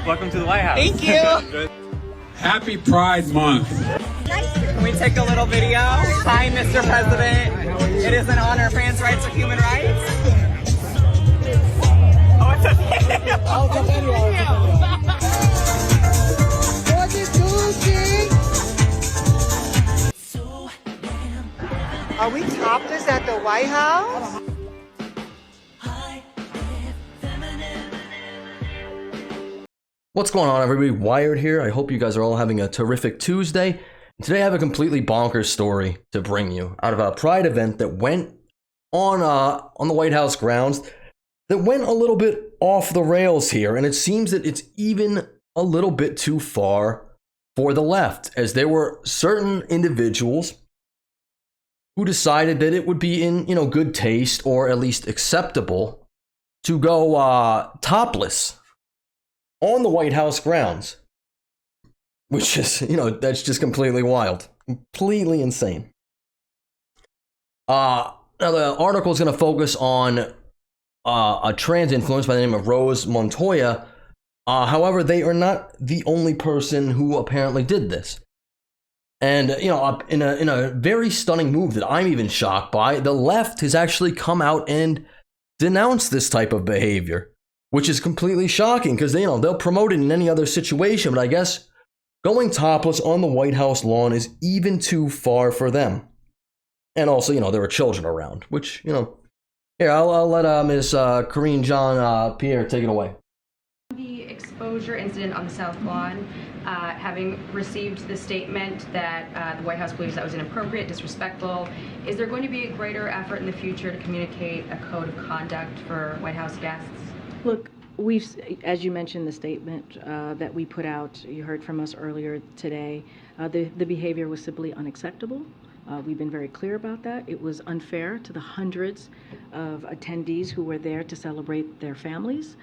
Welcome to the White House. Thank you. Happy Pride Month. Can we take a little video? Hi, Mr. President. It is an honor. Trans rights are human rights. Oh, it's a video. Oh, it's a video. Are we topless at the White House? What's going on, everybody? Wired here. I hope you guys are all having a terrific Tuesday. Today I have a completely bonkers story to bring you out of a Pride event that went on the White House grounds that went a little bit off the rails here, and it seems that it's even a little bit too far for the left, as there were certain individuals who decided that it would be in, good taste or at least acceptable to go topless on the White House grounds, which is, that's just completely wild, completely insane. Now the article is going to focus on a trans influencer by the name of Rose Montoya. However, they are not the only person who apparently did this. And, in a very stunning move that I'm even shocked by, the left has actually come out and denounced this type of behavior, which is completely shocking because they'll promote it in any other situation. But I guess going topless on the White House lawn is even too far for them. And also, there are children around, which, here, I'll let Ms. Corinne Jean-Pierre take it away. The exposure incident on the South Lawn, having received the statement that the White House believes that was inappropriate, disrespectful, is there going to be a greater effort in the future to communicate a code of conduct for White House guests? Look, as you mentioned, the statement that we put out, you heard from us earlier today, the behavior was simply unacceptable. We've been very clear about that. It was unfair to the hundreds of attendees who were there to celebrate their families.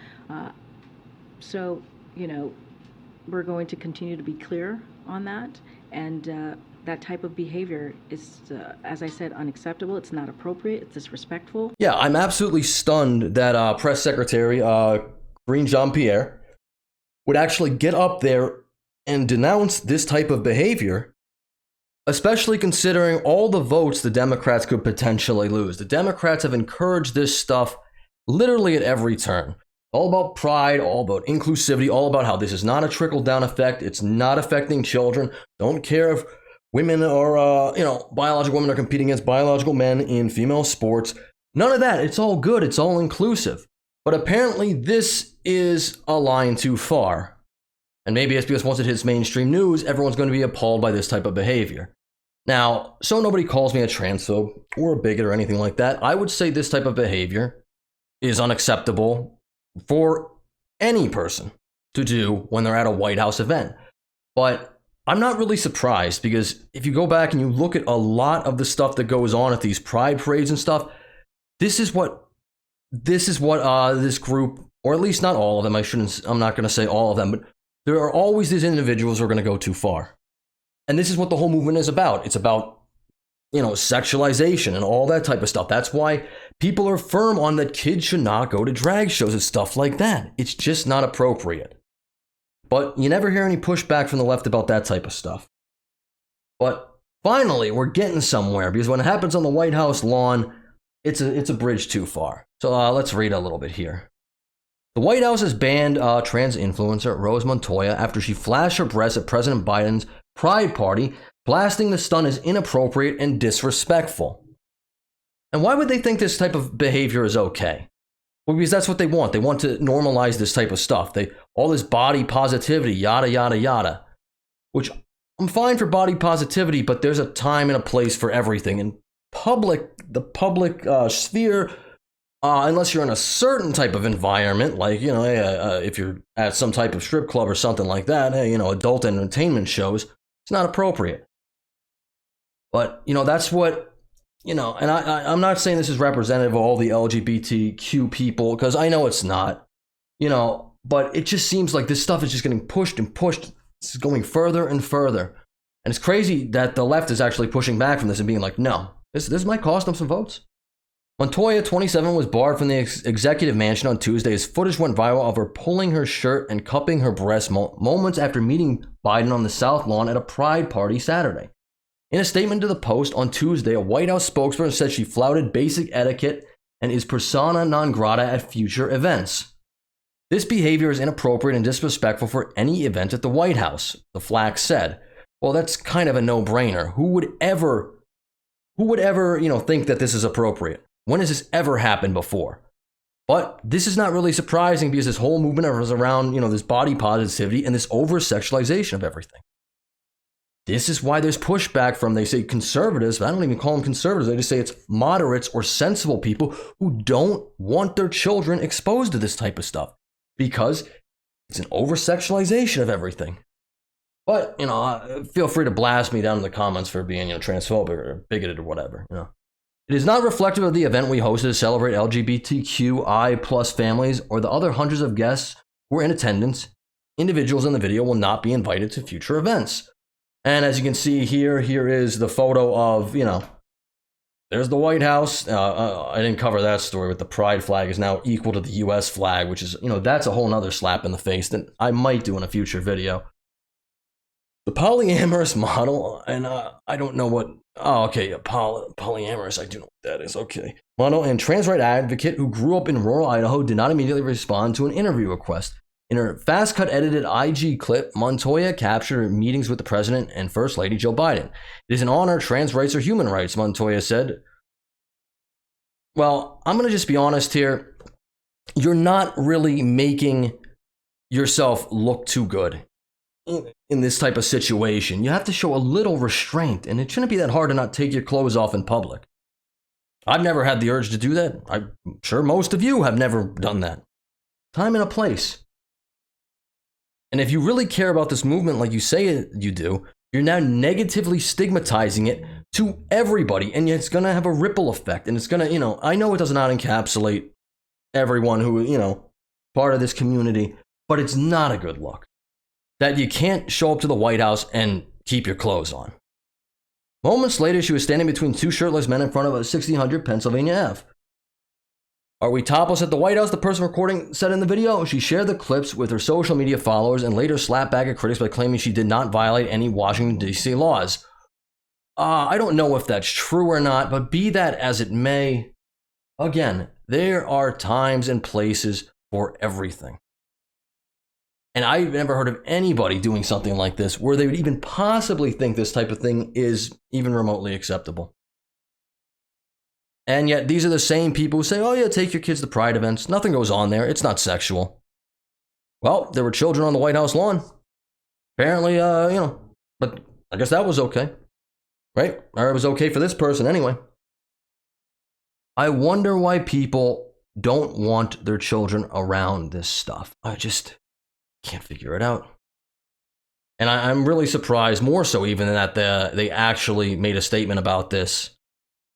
So, we're going to continue to be clear on that. And that type of behavior is, as I said, unacceptable. It's not appropriate. It's disrespectful. Yeah, I'm absolutely stunned that Press Secretary Corinne Jean-Pierre would actually get up there and denounce this type of behavior, especially considering all the votes the Democrats could potentially lose. The Democrats have encouraged this stuff literally at every turn. All about pride, all about inclusivity, all about how this is not a trickle-down effect. It's not affecting children. Don't care if women are, biological women are competing against biological men in female sports. None of that. It's all good. It's all inclusive. But apparently this is a line too far. And maybe it's because once it hits mainstream news, everyone's going to be appalled by this type of behavior. Now, so nobody calls me a transphobe or a bigot or anything like that, I would say this type of behavior is unacceptable for any person to do when they're at a White House event. But I'm not really surprised, because if you go back and you look at a lot of the stuff that goes on at these pride parades and stuff, this is what this group, or at least not all of them, I'm not going to say all of them, but there are always these individuals who are going to go too far. And this is what the whole movement is about. It's about, sexualization and all that type of stuff. That's why people are firm on that kids should not go to drag shows and stuff like that. It's just not appropriate. But you never hear any pushback from the left about that type of stuff. But finally, we're getting somewhere, because when it happens on the White House lawn, it's a bridge too far. So let's read a little bit here. The White House has banned trans influencer Rose Montoya after she flashed her breasts at President Biden's Pride party, blasting the stunt as inappropriate and disrespectful. And why would they think this type of behavior is okay? Well, because that's what they want. They want to normalize this type of stuff. All this body positivity, yada, yada, yada. Which, I'm fine for body positivity, but there's a time and a place for everything. In the public sphere, unless you're in a certain type of environment, like, if you're at some type of strip club or something like that, adult entertainment shows, it's not appropriate. But, that's what, and I'm not saying this is representative of all the LGBTQ people, because I know it's not, but it just seems like this stuff is just getting pushed and pushed. It's going further and further. And it's crazy that the left is actually pushing back from this and being like, no, this might cost them some votes. Montoya, 27, was barred from the executive mansion on Tuesday as footage went viral of her pulling her shirt and cupping her breasts moments after meeting Biden on the South Lawn at a Pride party Saturday. In a statement to the Post on Tuesday, a White House spokesperson said she flouted basic etiquette and is persona non grata at future events. This behavior is inappropriate and disrespectful for any event at the White House, the flack said. Well, that's kind of a no-brainer. Who would ever, think that this is appropriate? When has this ever happened before? But this is not really surprising because this whole movement is around, this body positivity and this over-sexualization of everything. This is why there's pushback from, they say, conservatives. I don't even call them conservatives. They just say it's moderates or sensible people who don't want their children exposed to this type of stuff because it's an over-sexualization of everything. But, feel free to blast me down in the comments for being, transphobic or bigoted or whatever, It is not reflective of the event we hosted to celebrate LGBTQI plus families or the other hundreds of guests who were in attendance. Individuals in the video will not be invited to future events. And as you can see here is the photo of, there's the White House. I didn't cover that story, but the pride flag is now equal to the U.S. flag, which is, that's a whole nother slap in the face that I might do in a future video. The polyamorous model, and I don't know what, polyamorous, I do know what that is, okay. Model and trans right advocate who grew up in rural Idaho did not immediately respond to an interview request. In her fast-cut edited IG clip, Montoya captured meetings with the president and First Lady Joe Biden. It is an honor, trans rights are human rights, Montoya said. Well, I'm going to just be honest here. You're not really making yourself look too good in this type of situation. You have to show a little restraint, and it shouldn't be that hard to not take your clothes off in public. I've never had the urge to do that. I'm sure most of you have never done that. Time and a place. And if you really care about this movement like you say you do, you're now negatively stigmatizing it to everybody, and it's going to have a ripple effect, and it's going to, I know it does not encapsulate everyone who, part of this community, but it's not a good look. That you can't show up to the White House and keep your clothes on. Moments later, she was standing between two shirtless men in front of a 1600 Pennsylvania Ave. Are we topless at the White House? The person recording said in the video. She shared the clips with her social media followers and later slapped back at critics by claiming she did not violate any Washington, D.C. laws. I don't know if that's true or not, but be that as it may, again, there are times and places for everything. And I've never heard of anybody doing something like this where they would even possibly think this type of thing is even remotely acceptable. And yet these are the same people who say, oh yeah, take your kids to pride events. Nothing goes on there. It's not sexual. Well, there were children on the White House lawn. Apparently, but I guess that was okay. Right? Or it was okay for this person anyway. I wonder why people don't want their children around this stuff. I just can't figure it out. And I'm really surprised, more so even that they actually made a statement about this.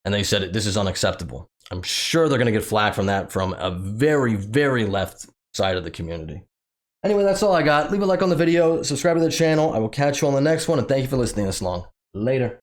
And they said this is unacceptable. I'm sure they're going to get flack from that from a very, very left side of the community. Anyway, that's all I got. Leave a like on the video, subscribe to the channel. I will catch you on the next one, and thank you for listening this long. Later.